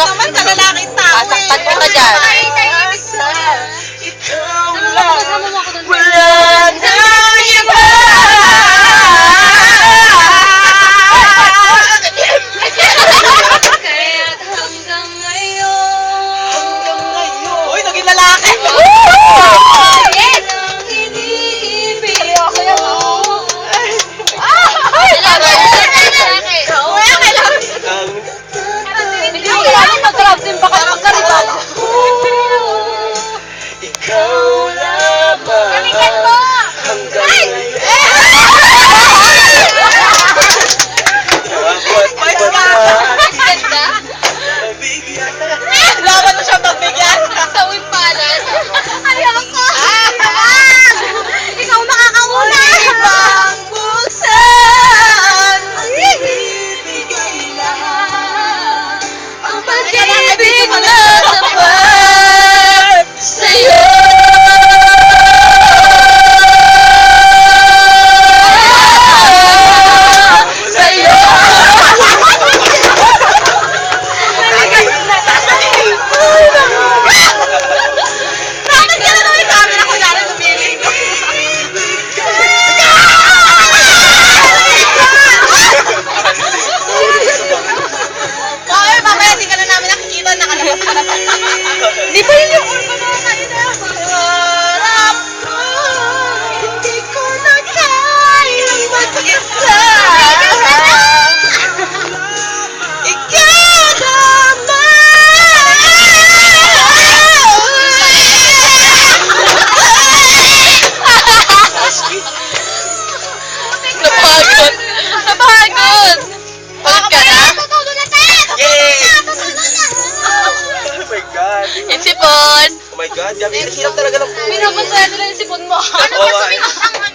naman, kalalaking tao eh. Sasaktan kita dyan. Ikaw Kasama mo ako doon. wala na iba. Kaya't hanggang ngayon. Uy, naging lalaki. Yes! Iniibig ko. Ikaw lamang hanggang laban mo siya pagbigyan. Sa wimpanan. Ayoko. Ikaw makakauna. Ibang buksan. Ibigay lahat. Ang pag-ibig Ang na tapat sa'yo. Sa'yo. Bakit ka na naman yung camera ko dahil lumiling? Bakit mamaya di ka na namin nakikita, nakalabas ka na pa. Di ba yun yung urban na harap ko, hindi ko na kayang mag-isa. Ikaw Napagod. Napagod. Pagod ka na? Yes! Oh my God. Yung sipon. Oh my God, gabi hirap talaga ng buhay. Pinapansayan nila yung sipon mo. Ano ba swimming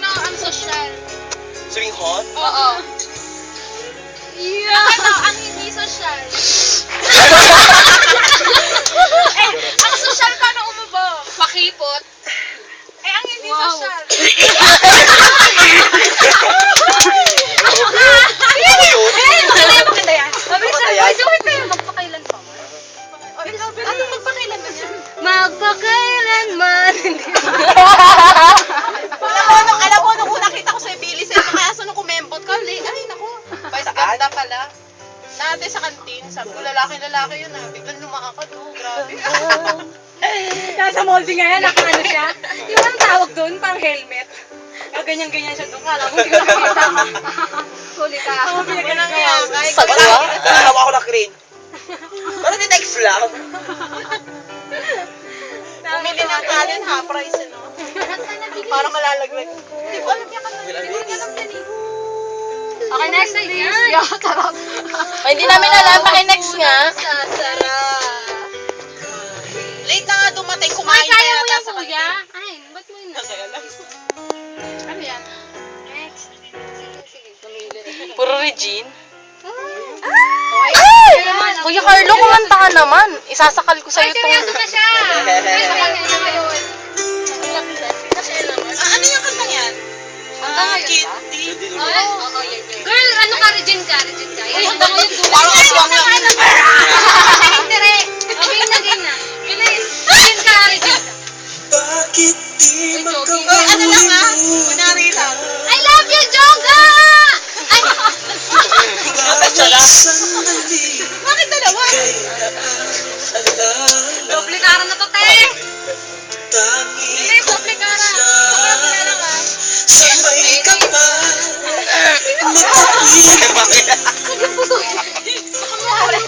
ang social? Swimming hall? Oo. Yeah. Ang hindi social. Ang social paano umubo? Pakipot. Ang hindi social. Maganda yan. Maganda yan. Gawin kayo, magpakailan pa man. Ano magpakailan man yan? Magpakailan man. Alam mo, nung una kita ko sa Bilis, kaya nung kumembot ka, ay naku, vice ganda pala. Dati sa kantin, sabi ko, lalaki yun ah. Biglang lumakad, oh, grabe. Nasa molding nga yan, nakaano siya. Yung ang tawag doon, pang helmet. Ganyan-ganyan siya doon. Kala mo, hindi ko nakita. Huli ka. Oo, Walang kaya, kahit Sagwa? Nalawa ko na crane. Parang ni-text lang. Bumili ng kanin, half price, ano? Parang malalaglag. Hindi ko alam yung kanina. Hindi ko alam yan eh. Okay, next please. Yeah, tarap. Ay, hindi namin alam. Paki-next nga. Sasarap. Late na nga dumating, kumain Ay, kaya mo yata yan, sa kuya. kantin. Ay, ba't mo yun? Kaya lang. Ano yan? Next. Sige. Tumili na. Puro Regine. Ay! Kuya Carlo, kumanta ka naman. Isasakal ko sa'yo itong... Seryoso na siya. Ay, sa kanya na ngayon. Ano yung kantang yan? Hanggang ngayon ba? Kitty. Ay, oo, yan. Girl, ano ka, Regine ka? Yan, hanggang ngayon dulo. Parang aswang lang. Hindi. Okay na, game na. Bilis. Regine ka, Regine ka. Bakit di jogging. Uy, ano lang ah? Kunwari lang. I love you, Joga! Ay, Bakit siya lang? Bakit dalawa? doble kara na to, te. Bilis, doble kara. Doble na lang, ah. Sabay ka pa. Bakit? Ayun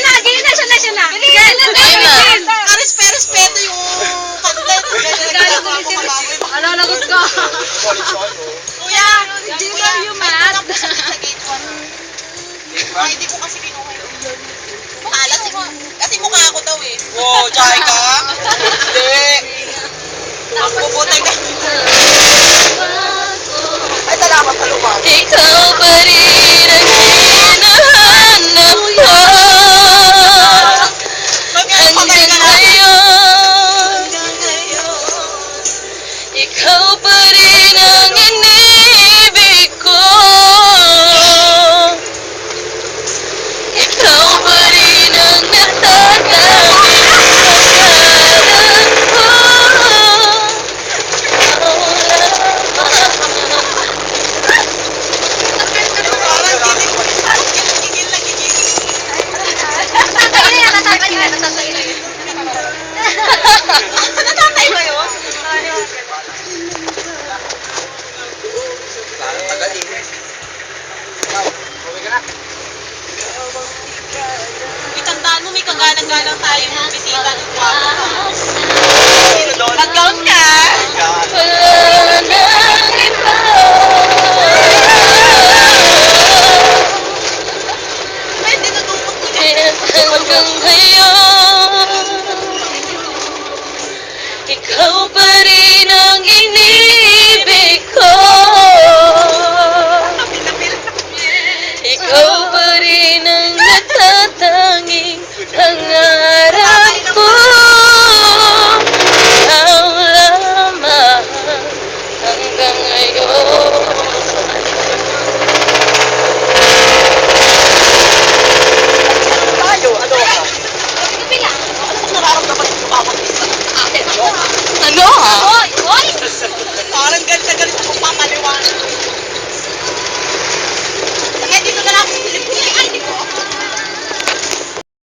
na, ganyan na, siya na. Bilis, bilis. Respeto yung kanta. Ano, lagot ka. Kuya, Hindi kuya, ba yung may math? tulak po sa gate 1. Ay, hindi ko kasi kinuha yung alas. Kasi mukha ako daw eh. Wow, tsaka ka? Hindi. Magbubutay ka. Ay, salamat sa lumang. Ikaw pa rin ang hinahanap ko. Magkakapagay ka na. Ngayon, ikaw pa rin ang inibig ko. Ikaw pa rin ang Galang-galang tayo ng bisita ng kwarto. Sino doon? Mag-count ka. Wala nang iba. Ay, dinudumot ko yan. Hanggang ngayon, ikaw pa rin ang iniibig ko. Ikaw pa rin ang natatanging pangarap